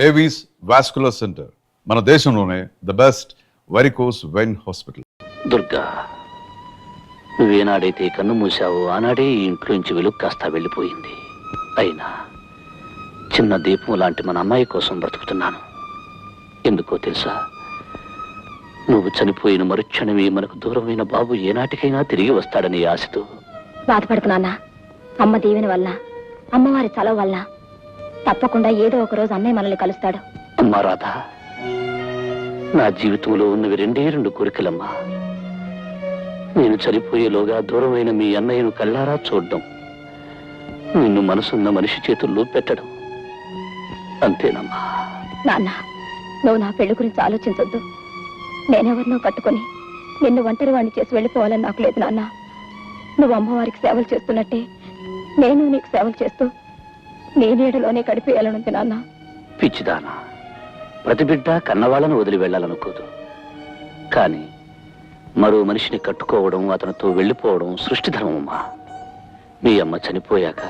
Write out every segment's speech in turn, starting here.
Avis vascular centre, మన దేశంలోనే the best varicose vein hospital. Durga, నువ్వేనాడైతే కన్ను మూసావో ఆనాడే ఈ ఇంట్లోంచి వెలుగు కాస్త వెళ్ళిపోయింది. అయినా చిన్న దీపం లాంటి మన అమ్మాయి కోసం బ్రతుకుతున్నాను. ఎందుకో తెలుసా, నువ్వు చనిపోయిన మరుక్షణమే మనకు దూరమైన బాబు ఏనాటికైనా తిరిగి వస్తాడని ఆశతో. బాధపడుతున్నా. అమ్మ దీవెన వల్ల, అమ్మవారి చలవ వల్ల తప్పకుండా ఏదో ఒక రోజు అన్నయ్య మనల్ని కలుస్తాడు. అమ్మా రాధా, నా జీవితంలో ఉన్నవి రెండే రెండు కోరికలమ్మా. నేను చనిపోయేలోగా దూరమైన మీ అన్నయ్యను కళ్ళారా చూడడం, నిన్ను మనసున్న మనిషి చేతుల్లో పెట్టడం. అంతేనమ్మా. నాన్న, నువ్వు నా పెళ్లి గురించి ఆలోచించొద్దు. నేనెవరినో కట్టుకుని నిన్ను ఒంటరి వాడిని చేసి వెళ్ళిపోవాలని నాకు లేదు నాన్న. నువ్వు అమ్మవారికి సేవలు చేస్తున్నట్టే నేను నీకు సేవలు చేస్తూ నీ నీడలోనే గడిపేయాలనుంది నాన్న. పిచ్చిదానా, ప్రతి బిడ్డ కన్నవాళ్ళను వదిలి వెళ్ళాలనుకోదు. కానీ మరో మనిషిని కట్టుకోవడం, అతనితో వెళ్ళిపోవడం సృష్టి ధర్మమ్మా. మీ అమ్మ చనిపోయాక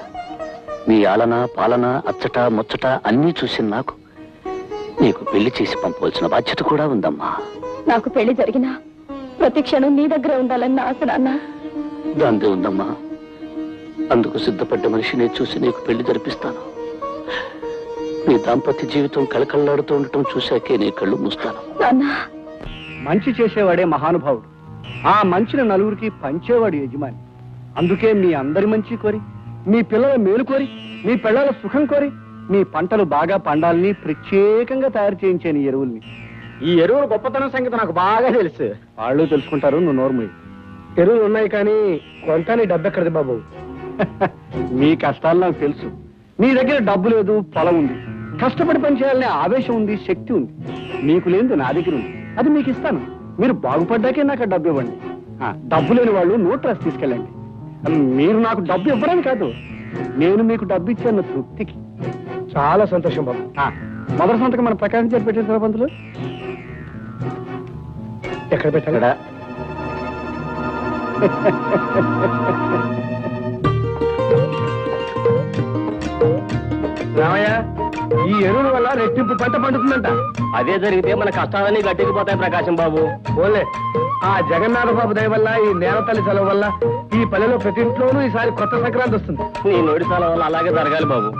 మీ ఆలన పాలన అచ్చట ముచ్చట అన్నీ చూసి నాకు నీకు పెళ్లి చేసి పంపవలసిన బాధ్యత కూడా ఉందమ్మా. నాకు పెళ్లి జరిగినా ప్రతి క్షణం నీ దగ్గర ఉండాలని ఆశ నాన్న. దాందే ఉందమ్మా. అందుకు సిద్ధపడ్డ మనిషిని చూసి నీకు పెళ్లి జరిపిస్తాను. నీ దాంపత్య జీవితం కళకళలాడుతూ ఉండటం చూశాకే నీ కళ్ళు మూస్తాను. మంచి చేసేవాడే మహానుభావుడు. ఆ మంచిని నలుగురికి పంచేవాడు యజమాని. అందుకే మీ అందరి మంచి కోరి, మీ పిల్లల మేలు కోరి, మీ పిల్లల సుఖం కోరి, మీ పంటలు బాగా పండాలని ప్రత్యేకంగా తయారు చేయించాను ఈ ఎరువుల్ని. ఈ ఎరువుల గొప్పతనం సంగతి నాకు బాగా తెలుసు. వాళ్ళు తెలుసుకుంటారు, నువ్వు నోర్ము. ఎరువులు ఉన్నాయి కానీ కొంత నీ డబ్బు ఎక్కడిది బాబు? మీ కష్టాలు నాకు తెలుసు. మీ దగ్గర డబ్బు లేదు, పొలం ఉంది, కష్టపడి పనిచేయాలనే ఆవేశం ఉంది, శక్తి ఉంది. మీకు లేదు, నా దగ్గర ఉంది. అది మీకు ఇస్తాను. మీరు బాగుపడ్డాకే నాకు డబ్బు ఇవ్వండి. డబ్బు లేని వాళ్ళు నోట్ రాసి తీసుకెళ్ళండి. మీరు నాకు డబ్బు ఇవ్వడానికి కాదు, నేను మీకు డబ్బు ఇచ్చాను తృప్తికి. చాలా సంతోషం బాబు. మొదటి సంతకం మన ప్రకాశం చేసి పెట్టేసారా పంతులు? ఎక్కడ పెట్టాడా? రామయ్య, ఈ ఎరువుల వల్ల రెట్టింపు పంట పండుతుందంట. అదే జరిగితే మన కష్టాలన్నీ గట్టెక్కిపోతాయి ప్రకాశం బాబు. ఓలే, ఆ జగన్నాథ బాబు దయ వల్ల, ఈ నేల తల్లి సెలవు వల్ల ఈ పల్లెలో ప్రతి ఇంట్లోనూ ఈసారి కొత్త సంక్రాంతి వస్తుంది. నీ నోటి సెలవు వల్ల అలాగే జరగాలి బాబు.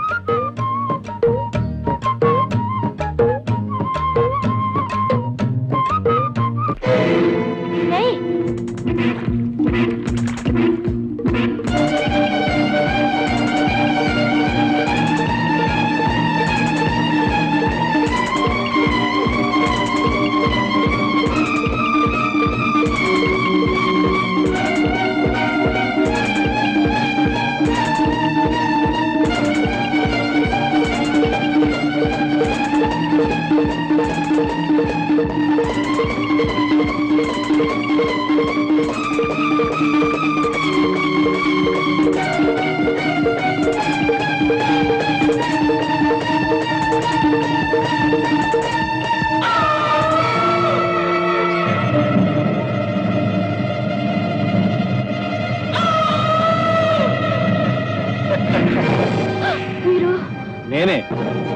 నేనే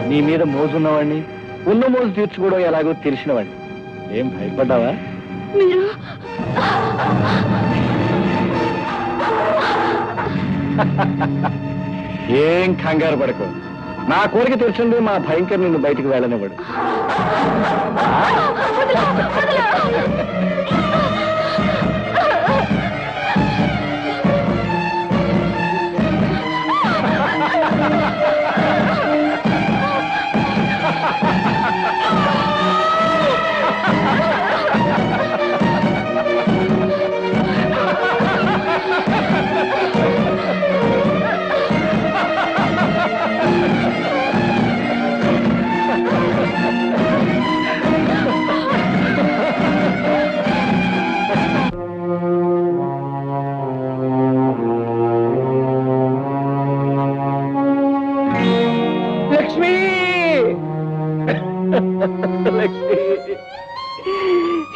నీ మీద మోజున్నవాడిని, ఉన్న మోజు తీర్చుకోవడం ఎలాగో తెలిసినవాడిని. ఏం భయపడ్డావా? ఏం కంగారు పడకు. నా కోరిక తెలిసిందే మా భయంకర్ నిన్ను బయటికి వెళ్ళనివ్వడు.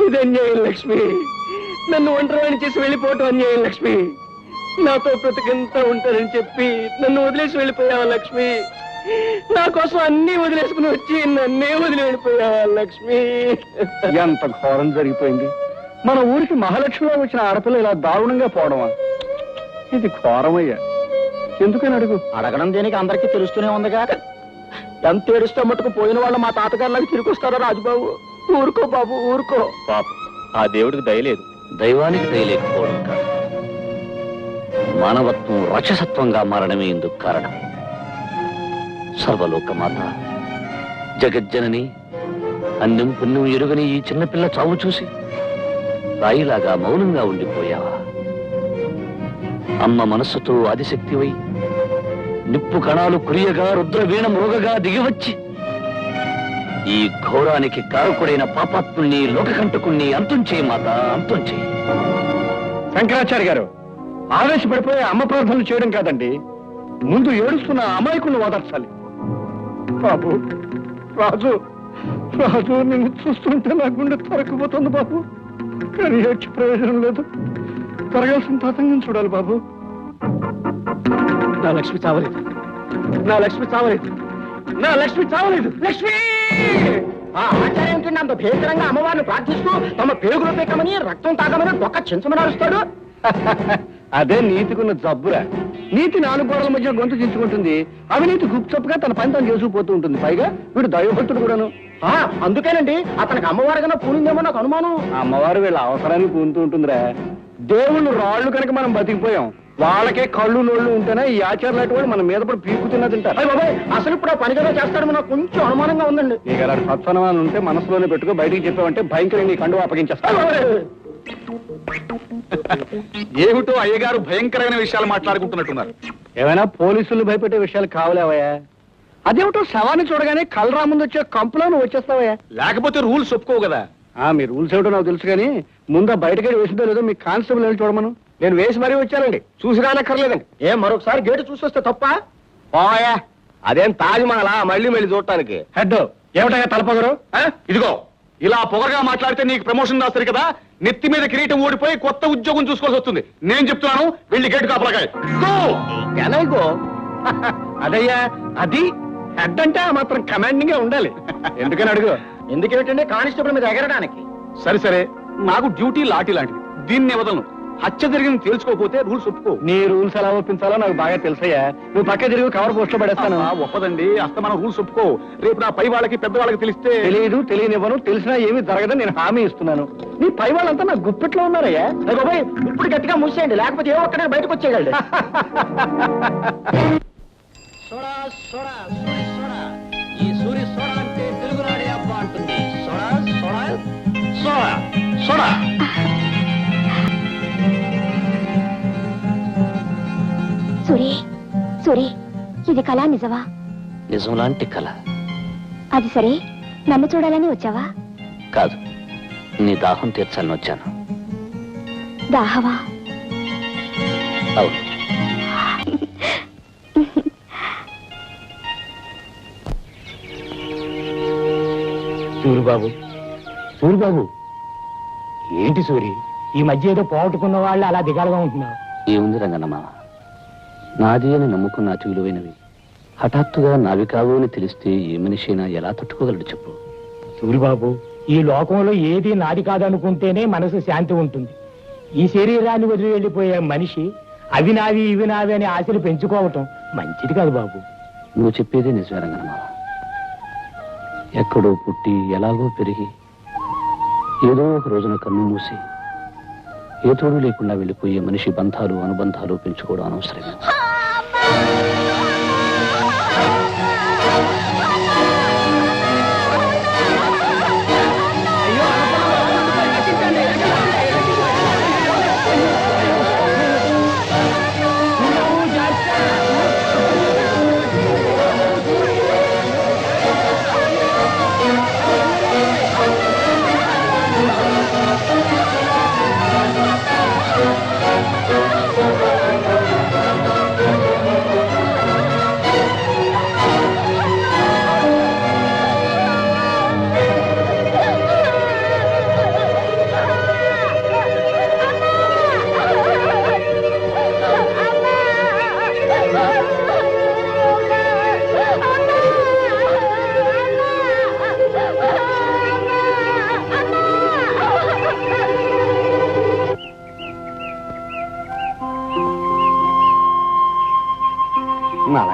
ఇది అన్యాయం లక్ష్మి. నన్ను ఒంటరిని చేసి వెళ్ళిపోవటం అన్యాయం లక్ష్మి. నాతో బ్రతికంతా ఉంటారని చెప్పి నన్ను వదిలేసి వెళ్ళిపోయావా లక్ష్మి? నా కోసం అన్ని వదిలేసుకుని వచ్చి నన్నే వదిలి వెళ్ళిపోయావా లక్ష్మి? ఎంత ఘోరం జరిగిపోయింది. మన ఊరికి మహాలక్ష్మిలో వచ్చిన ఆడపిల్ల ఇలా దారుణంగా పోవడమా? ఇది ఘోరమయ్యా. ఎందుకని అడుగు. అడగడం దేనికి అందరికీ తెలుస్తూనే ఉందిగా. ఎంత ఏడుస్తే మట్టుకు పోయిన వాళ్ళు మా తాతగారిలాగా తిరిగి వస్తారా రాజుబాబు? ఊరుకో బాబు ఊరుకో. పాప ఆ దేవుడికి దయలేదు. దైవానికి దయలేకపోవడం కాదు, మానవత్వం రాక్షసత్వంగా మారడమే ఇందుకు కారణం. సర్వలోకమాత, జగజ్జనని, అన్నం పుణ్యం ఎరుగని ఈ చిన్నపిల్ల చావు చూసి రాయిలాగా మౌనంగా ఉండిపోయావా? అమ్మ మనస్సుతో ఆదిశక్తివై నిప్పు కణాలు కురియగా రుద్రవీణ మృగగా దిగివచ్చి ఈ ఘోరానికి కారకుడైన పాపాత్ముల్ని లోకకంటకుణ్ణి అంతం చేయి మాత, అంతం చేయి. శంకరాచార్య గారు, ఆవేశపడిపోయి అమ్మ ప్రార్థనలు చేయడం కాదండి, ముందు ఏడుస్తున్న అమాయకులను ఓదార్చాలి. బాబు రాజు, రాజు నిన్ను చూస్తుంటే నా గుండె తరక్కుపోతుంది బాబు. కానీ ఏడ్చి ప్రయోజనం లేదు. జరగాల్సిన తతంగం చూడాలి బాబు. నా లక్ష్మి చావలేదు, నా లక్ష్మి చావలేదు, నా లక్ష్మి చావలేదు. లక్ష్మి! ఆ ఆచార్యం కింద అంత భీకరంగా అమ్మవారిని ప్రార్థిస్తూ తమ పేగులు పెట్టమని రక్తం తాగమని ఒక్క చెంచమని అరుస్తాడు. అదే నీతికున్న జబ్బురా. నీతి 4 గోడల మధ్య గొంతు చించుకుంటుంది, అవినీతి గుప్చప్పుగా తన పని తను చేసుకుపోతూ ఉంటుంది. పైగా వీడు దైవభక్తుడు కూడాను. అందుకేనండి అతనికి అమ్మవారి కన్నా పూనిందేమో నాకు అనుమానం. అమ్మవారు వీళ్ళ అవసరానికి పూనుతూ ఉంటుందిరా. దేవుళ్ళు రాళ్ళు కనుక మనం బతికిపోయాం. వాళ్ళకే కళ్ళు నోళ్ళు ఉంటేనే ఈ ఆచారాలు వాడు మన మీద పడి పీకు తిన్నా తింటారు. బాబాయ్ అసలు ఇప్పుడు ఆ పనిగా చేస్తాడు నాకు కొంచెం అనుమానంగా ఉందండి. నీకు అలాంటి సత్సనమానం ఉంటే మనసులోనే పెట్టుకో, బయటికి చెప్పావంటే భయంకరంగా నీ కండువా అప్పగించేస్తా. ఏమిటో అయ్యగారు భయంకరమైన విషయాలు మాట్లాడుకుంటున్నట్టున్నారు. ఏమైనా పోలీసులు భయపెట్టే విషయాలు కావలేవయ్యా? అదేమిటో శవాన్ని చూడగానే కలరా ముందు వచ్చే కంపులో నువ్వు వచ్చేస్తావయ్యా. లేకపోతే రూల్స్ ఒప్పుకోవు కదా. మీ రూల్స్ ఏమిటో నాకు తెలుసు కానీ ముందా బయటకెళ్ళి వేసిందో లేదో మీ కానిస్టేబుల్ వెళ్ళి చూడమను. నేను వేసి మరీ వచ్చానండి, చూసి రానక్కర్లేదండి. ఏం మరొకసారి గేటు చూసొస్తే తప్ప? పోయా, అదేం తాజ్మహల్ మళ్ళీ మళ్ళీ చూడటానికి. హెడ్ ఏమిటయ్యా తలపగరు? ఇదిగో ఇలా పొగరగా మాట్లాడితే నీకు ప్రమోషన్ రాస్తారు కదా, నెత్తి మీద కిరీటం ఓడిపోయి కొత్త ఉద్యోగం చూసుకోవాల్సి వస్తుంది. నేను చెప్తున్నాను, వెళ్ళి గేటు కాపలాగా. అదయ్యా, అది హెడ్ అంటే ఆ మాత్రం కమాండింగ్ గా ఉండాలి. ఎందుకని అడుగు. ఎందుకేమిటంటే కానిస్టేబుల్ మీద ఎగరడానికి. సరే సరే, నాకు డ్యూటీ లాఠీ లాంటిది, దీన్ని వదలను. హత్య జరిగింది తెలుసుకోకపోతే రూల్స్ ఒప్పుకో. నీ రూల్స్ ఎలా ఒప్పించాలో నాకు బాగా తెలుసయ్యా. నువ్వు పక్క తిరిగి కవర్ పోస్ట్ లో పడేస్తాను. ఒప్పదండి, అస్తమానం రూల్స్ ఒప్పుకో. రేపు నా పై వాళ్ళకి పెద్ద వాళ్ళకి తెలిస్తే. తెలియదు, తెలియనివ్వను, తెలిసినా ఏమీ జరగదని నేను హామీ ఇస్తున్నాను. నీ పై వాళ్ళంతా నా గుప్పిట్లో ఉన్నారయ్యా. బాబాయ్ ఇప్పుడు గట్టిగా మూసేయండి, లేకపోతే ఏ ఒక్కడే బయటకు వచ్చేయగలడు. ఈ సూర్య సోడా అంటే తెలుగునాడే అబ్బా అంటుంది. Soda soda soda soda. Suri, Suri, ఇది కళ నిజమా? నిజం లాంటి కళ. అది సరే, నన్ను చూడాలని వచ్చావా? కాదు, నీ దాహం తీర్చాలని వచ్చాను. దాహవా? అవును. సూరిబాబు, సూరిబాబు, ఏంటి సూరి ఈ మధ్య ఏదో పోగొట్టుకున్న వాళ్ళు అలా దిగాలుగా ఉంటున్నావు? ఏముంది రంగన్నమ్మ, నాది అని నమ్ముకున్న అతి విలువైనవి హఠాత్తుగా నావి కావు అని తెలిస్తే ఏ మనిషైనా ఎలా తట్టుకోగలడు చెప్పు. సూరిబాబు, ఈ లోకంలో ఏది నాది కాదనుకుంటేనే మనసు శాంతి ఉంటుంది. ఈ శరీరాన్ని వదిలి వెళ్ళిపోయే మనిషి అవి నావి ఇవి నావి అని ఆశలు పెంచుకోవటం మంచిది కాదు బాబు. నువ్వు చెప్పేది నిజమే రంగన్నమ్మ. ఎక్కడో పుట్టి ఎలాగో పెరిగి ఏదో ఒక రోజున కన్ను మూసి ఏ తోడు లేకుండా వెళ్ళిపోయే మనిషి బంధాలు అనుబంధాలు పెంచుకోవడం అనవసరమే.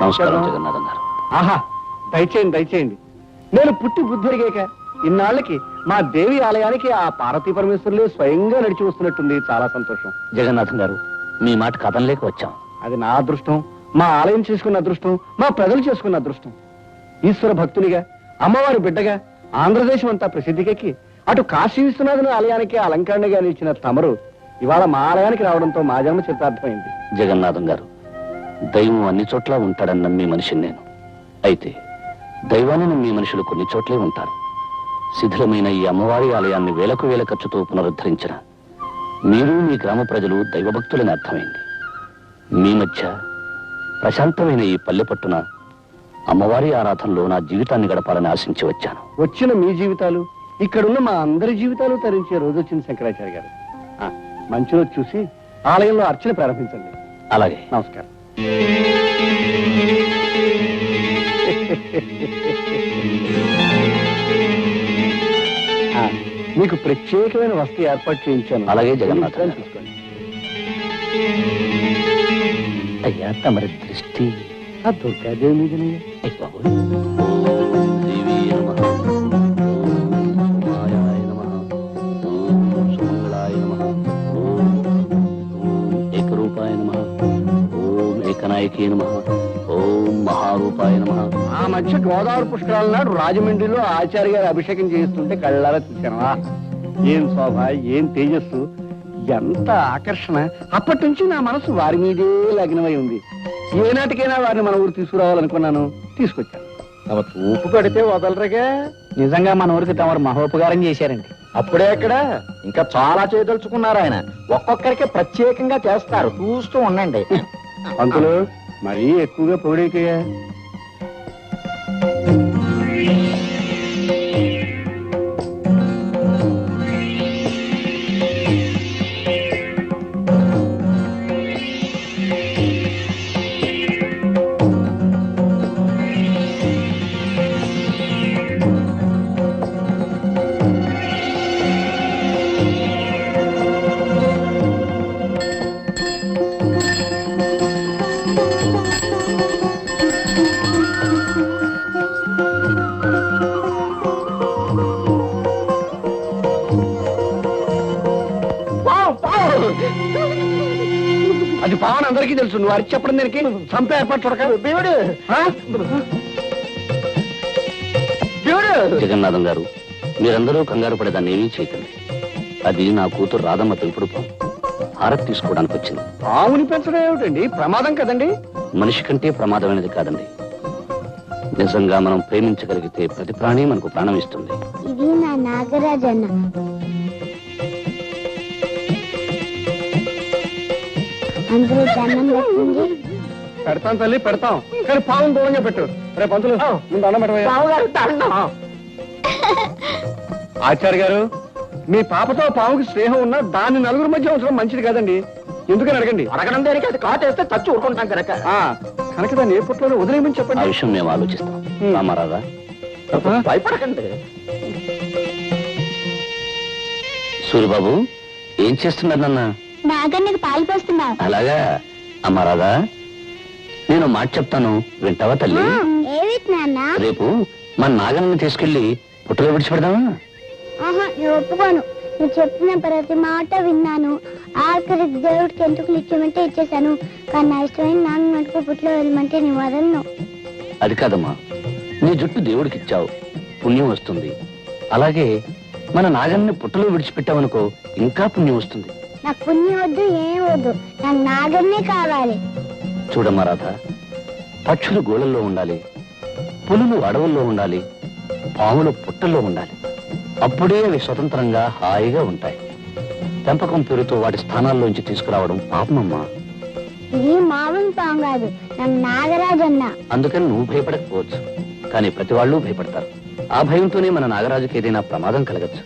నమస్కారం జగన్నాథం గారు. ఆహా, దయచేయండి దయచేయండి. నేను పుట్టి బుద్ధి ఎరిగాక ఇన్నాళ్ళకి మా దేవి ఆలయానికి ఆ పార్వతీ పరమేశ్వరులే స్వయంగా నడిచి వస్తున్నట్టుంది. చాలా సంతోషం. జగన్నాథం గారు, మీ మాట కథంలేక వచ్చాం. అది నా అదృష్టం, మా ఆలయం చేసుకున్న అదృష్టం, మా ప్రజలు చేసుకున్న అదృష్టం. ఈశ్వర భక్తునిగా, అమ్మవారి బిడ్డగా ఆంధ్రదేశం అంతా ప్రసిద్ధికెక్కి అటు కాశీ విశ్వనాథుని ఆలయానికి అలంకరణగా నిలిచిన తమరు ఇవాళ మా ఆలయానికి రావడంతో మా జన్మ చరితార్థమైంది. జగన్నాథం గారు, దైవం అన్ని చోట్ల ఉంటాడని నమ్మి మనిషిని నేను. అయితే దైవాన్ని నమ్మి మనుషులు కొన్ని చోట్లే ఉంటారు. శిథిలమైన ఈ అమ్మవారి ఆలయాన్ని వేలకు వేల ఖర్చుతో పునరుద్ధరించిన మీరు, మీ గ్రామ ప్రజలు దైవభక్తులని అర్థమైంది. మీ మధ్య ప్రశాంతమైన ఈ పల్లె పట్టున అమ్మవారి ఆరాధనలో నా జీవితాన్ని గడపాలని ఆశించి వచ్చాను. వచ్చిన మీ జీవితాలు, ఇక్కడున్న మా అందరి జీవితాలు తరించే రోజు వచ్చింది శంకరాచార్య గారు. మంచి రోజు చూసి ఆలయంలో అర్చన ప్రారంభించండి. అలాగే. నమస్కారం. మీకు ప్రత్యేకమైన వస్తు ఏర్పాటు చేయించాను. అలాగే జగన్నాథం గారు. తీసుకోండి. అయ్యా, తమరి దృష్టి ఆ దుర్గాదేవి మీదనే. అయ్ బాబోయ్. ఓం దేవీ నమః, ఓం మాయాయ నమః, ఓం సుమంగళాయ నమః, ఓం ఏకరూపాయ నమః, ఓం ఏకనాయకే నమః, ఓం మహారూపాయ నమః. ఆ మధ్య గోదావరి పుష్కరాల నాడు రాజమండ్రిలో ఆచార్య గారు అభిషేకం చేస్తుంటే కళ్ళారా చూశాను. ఏం శోభ, ఏం తేజస్సు, ఎంత ఆకర్షణ. అప్పటి నుంచి నా మనసు వారి మీదే లగ్నమై ఉంది. ఏనాటికైనా వారిని మన ఊరు తీసుకురావాలనుకున్నాను, తీసుకొచ్చాను. తమ చూపు పడితే వదలరుగా. నిజంగా మన ఊరికి తమరు మహోపకారం చేశారండి. అప్పుడే అక్కడ ఇంకా చాలా చేయదలుచుకున్నారు ఆయన. ఒక్కొక్కరికి ప్రత్యేకంగా చేస్తారు, చూస్తూ ఉండండి. పంతులు మరీ ఎక్కువగా పొగిడేకయ్యా. అది పావన్ అందరికీ తెలుసు. నువ్వు అరిచి చెప్పడం దానికి చంపే ఏర్పాటు చూడక. దేవుడు జగన్నాథం గారు, మీరందరూ కంగారు పడేదాన్ని ఏమీ చేయకండి. అది నా కూతురు రాధమ్మ పెంపుడు పాము. హారతి తీసుకోవడానికి వచ్చింది. పాముని పెంచడం ఏమిటండి? ప్రమాదం కదండి. మనిషి కంటే ప్రమాదమైనది కాదండి. నిజంగా మనం ప్రేమించగలిగితే ప్రతి ప్రాణి మనకు ప్రాణం ఇస్తుంది. ఇది నా నాగరాజన్న. అందరూ దండం పెట్టండి. పెడతాం తల్లి, పెడతాం. కానీ పాము దూరంగా పెట్టు. రేపు పంతులు ముందు అన్నం పెట్టవయ్యా. ఆచార్య గారు, మీ పాపతో పాముకి స్నేహం ఉన్నా దాన్ని నలుగురు మధ్య ఉంచడం మంచిది కాదండి. ఎందుకని అడగండి. అడగడం దానికి అది కాటేస్తే చచ్చి ఊరుకుంటాం కనుక కనుక దాన్ని ఏ పుట్లోనే వదిలేయమని ఆ చెప్పండి. విషయం మేము ఆలోచిస్తాం. రామారాధా, భయపడకండి. సూరిబాబు ఏం చేస్తున్నారన్న? నాగన్నకి పాలు పోస్తున్నా. అలాగా. అమ్మ రాధా, నేను మాట చెప్తాను, వింటావా తల్లి? ఏమిటి నాన్న? రేపు మన నాగన్నని తీసుకెళ్లి పుట్టలో విడిచిపెడదామా? ఆహా, నేను ఒప్పుకోను. నువ్వు చెప్పిన ప్రతి మాట విన్నాను. ఆఖరికి దేవుడికి ఎంటుకలు ఇచ్చేమంటే ఇచ్చేసాను. కానీ నా ఇష్టమైన నాన్న మటుకు పుట్లో వెళ్ళమంటే నీ వదలను. అది కాదమ్మా, నీ జుట్టు దేవుడికి ఇచ్చావు, పుణ్యం వస్తుంది. అలాగే మన నాగన్ని పుట్టలో విడిచిపెట్టావనుకో, ఇంకా పుణ్యం వస్తుంది. నాకు పుణ్యం వద్దు, ఏం వద్దు. నాకు నాగన్నే కావాలి. చూడమ్మా రాధ, పక్షులు గోళల్లో ఉండాలి, పులులు అడవుల్లో ఉండాలి, పాములు పుట్టల్లో ఉండాలి. అప్పుడే అవి స్వతంత్రంగా హాయిగా ఉంటాయి. పెంపకం పేరుతో వాటి స్థానాల్లోంచి తీసుకురావడం పాపమమ్మా. ఇది మామూలు పాము కాదు, నాకు నాగరాజన్న. అందుకని నువ్వు భయపడకపోవచ్చు, కానీ ప్రతి వాళ్ళు భయపడతారు. ఆ భయంతోనే మన నాగరాజుకి ఏదైనా ప్రమాదం కలగచ్చు.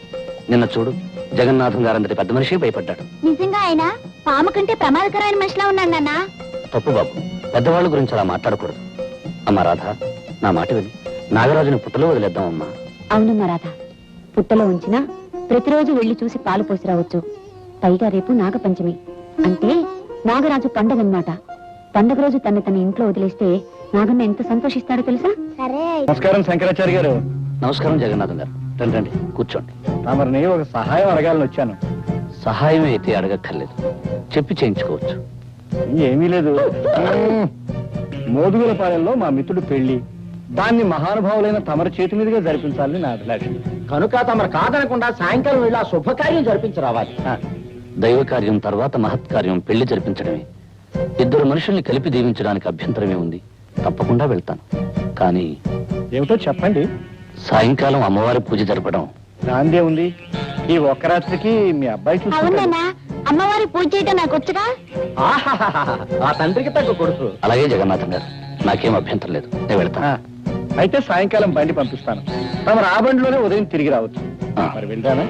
నిన్న చూడు, జగన్నాథం గారంతటి పెద్ద మనిషి భయపడ్డాడు. నిజంగా ఆయన పాము కంటే ప్రమాదకరమైన మనిషిలా ఉన్నాడు నాన్న. తప్పు బాబు, పెద్దవాళ్ళ గురించి అలా మాట్లాడకూడదు. అమ్మా రాధ, నా మాట విని నాగరాజుని పుట్టలో వదిలేద్దామమ్మా. అవునమ్మా రాధ, పుట్టలో ఉంచినా ప్రతిరోజు వెళ్లి చూసి పాలు పోసి రావచ్చు. పైగా రేపు నాగపంచమి అంటే నాగరాజు పండగ అన్నమాట. పండగ రోజు తన ఇంట్లో వదిలేస్తే నాగన్న ఎంత సంతోషిస్తాడో తెలుసా? సరే నమస్కారం శంకరాచార్య గారు. నమస్కారం జగన్నాథం గారు. రండి రండి, కూర్చోండి. తమరిని ఒక సహాయం అడగాలని వచ్చాను. సహాయం అయితే అడగక్కర్లేదు, చెప్పి చేయించుకోవచ్చు. ఏమీ లేదు. మోదుగులపాలెంలో మా మిత్రుడు పెళ్లి, దాన్ని మహానుభావులైన తమరి చేతి మీదుగా జరిపించాలని నా అభిలాష. కనుక తమరు కాదనకుండా సాయంకాలం వెళ్ళి ఆ శుభకార్యం జరిపించి రావాలి. దైవ కార్యం తర్వాత మహత్కార్యం పెళ్లి జరిపించడమే. ఇద్దరు మనుషుల్ని కలిపి దీవించడానికి అభ్యంతరమే ఉంది. తప్పకుండా వెళ్తాను. కానీ ఏమిటో చెప్పండి. సాయంకాలం అమ్మవారి పూజ జరపడం. దాందే ఉంది. ఈ ఒక్క రాత్రికి మీ అబ్బాయి చూసుకుంటాడు. అవునా అమ్మవారి పూజ చేయటం నాకు వచ్చుగా. ఆ తండ్రికి తగ్గ కొడుకు. అలాగే జగన్నాథం గారు, నాకేం అభ్యంతరం లేదు, నేను వెళ్తాను. అయితే సాయంకాలం బండి పంపిస్తాను. తమరు ఆ బండిలోనే ఉదయం తిరిగి రావచ్చు. ఆ. మరి వెళ్తానా?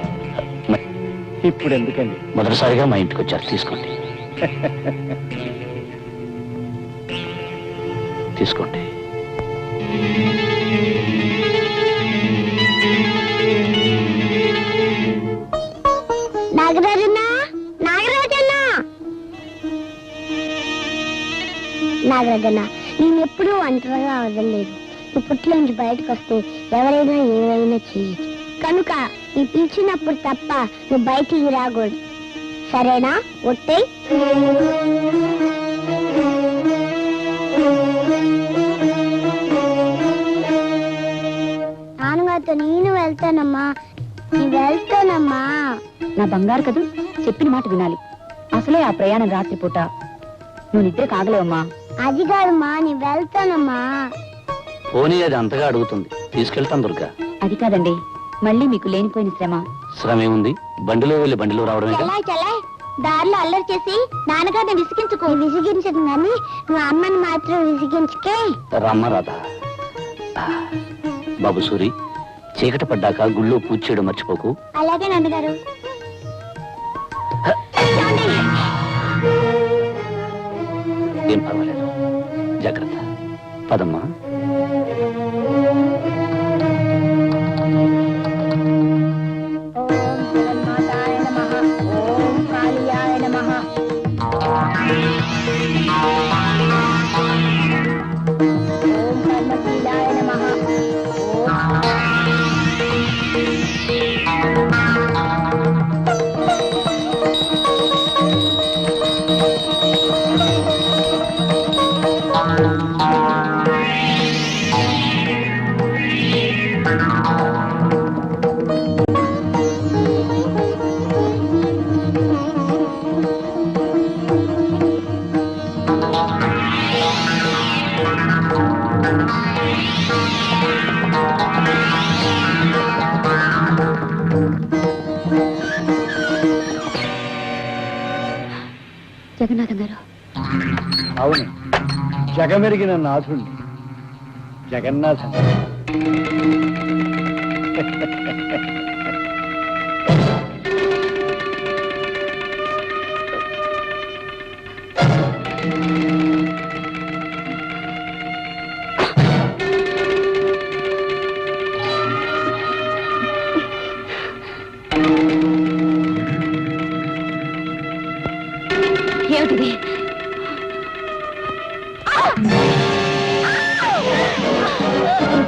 ఇప్పుడు ఎందుకండి? మొదటిసారిగా మా ఇంటికి వచ్చారు, తీసుకోండి. తీసుకోండి. నాగరాజన్నా, నాగరాజన్నా, నాగరాజన్నా, నేను ఎప్పుడూ ఒంటరిగా వదలలేదు. ఇప్పట్లో నుంచి బయటకు వస్తే ఎవరైనా ఏమైనా చేయొచ్చు. కనుక నీ పిలిచినప్పుడు తప్ప నువ్వు బయటికి రాకూడదు. సరేనా? ఒట్టే. నాన్నగారితో నేను వెళ్తానమ్మా. నీ వెళ్తానమ్మా. నా బంగారు కదూ, చెప్పిన మాట వినాలి. అసలే ఆ ప్రయాణం రాత్రిపూట, నువ్వు నిద్ర కాగలేవమ్మా. అది కాదమ్మా, నీ వెళ్తానమ్మా. పోనీ అది అంతగా అడుగుతుంది, తీసుకెళ్తాను దుర్గా. అది కాదండి, మళ్ళీ మీకు లేనిపోయిన శ్రమ. శ్రమ ఏముంది? బండిలో వెళ్ళి బండిలో రావడమే. చలా దారిలో అల్లరి చేసి నాన్నగారిని విసిగించుకో. విసిగించదు కానీ నువ్వు అమ్మని మాత్రం విసిగించుకే. రమ్మ రాధా. బాబు సూరి, చీకటి పడ్డాక గుళ్ళో పూజ చేయడం మర్చిపోకు. అలాగే నాన్నగారు. ఏం పర్వాలేదు, జాగ్రత్త. పదమ్మా. ఓం జగన్మాతాయ నమః. ఓం కాళియాయ నమః. ఓం కర్మశీలాయ నమః. జగన్నాథం గారు, అవును, జగమెరిగిన నాథుణ్ణి, జగన్నాథం. ఏమిటిది?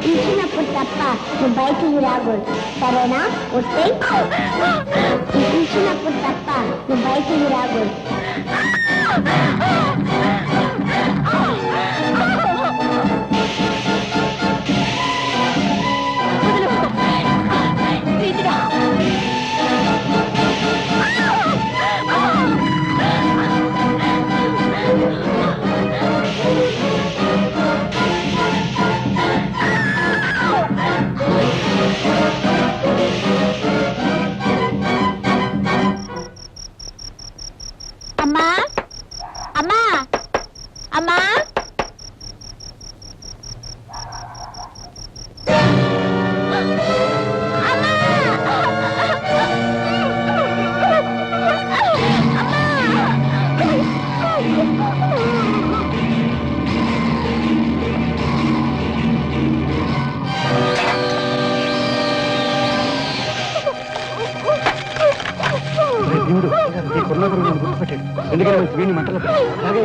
పిలిచినప్పుడు తప్ప నువ్వు బయటికి రాకూడదు. సరేనా? ఒట్టే. పిలిచినప్పుడు తప్ప నువ్వు బయటికి రాకూడదు. అమ్మా, అమ్మా, అమ్మా. దేవుడు, ఈ కొన్నాడు నన్ను గుర్తుపట్టాడు. ఎందుకంటే వీడిని మంటలు అలాగే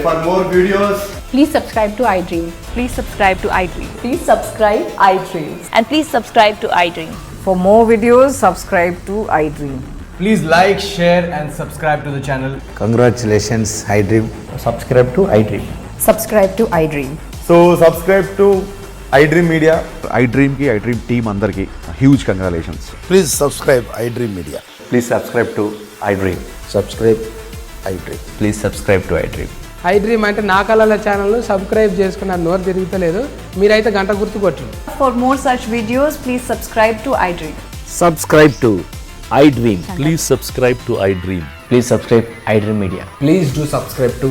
for more videos, Please subscribe to iDream. Please subscribe to iDream. Please subscribe iDream. And please subscribe to iDream. For more videos, subscribe to iDream. Please like, share and subscribe to the channel. congratulations, iDream. Subscribe to iDream. Subscribe to iDream. So subscribe to iDream Media. iDream team అందరికి huge congratulations. Please subscribe iDream Media. Please subscribe to iDream. Subscribe iDream. Please subscribe to iDream. iDream అంటే నా కళల ఛానల్ను subscribe చేసుకున్న నోరు తిరుగుతలేదు, మీరైతే గంట గుర్తు కొట్టండి. For more such videos, please subscribe to iDream. Subscribe to iDream. Please subscribe to iDream. Please subscribe iDream media. Please do subscribe to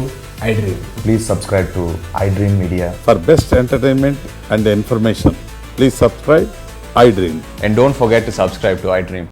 iDream. Please subscribe to iDream Media. For best entertainment and information, please subscribe iDream. And don't forget to subscribe to iDream.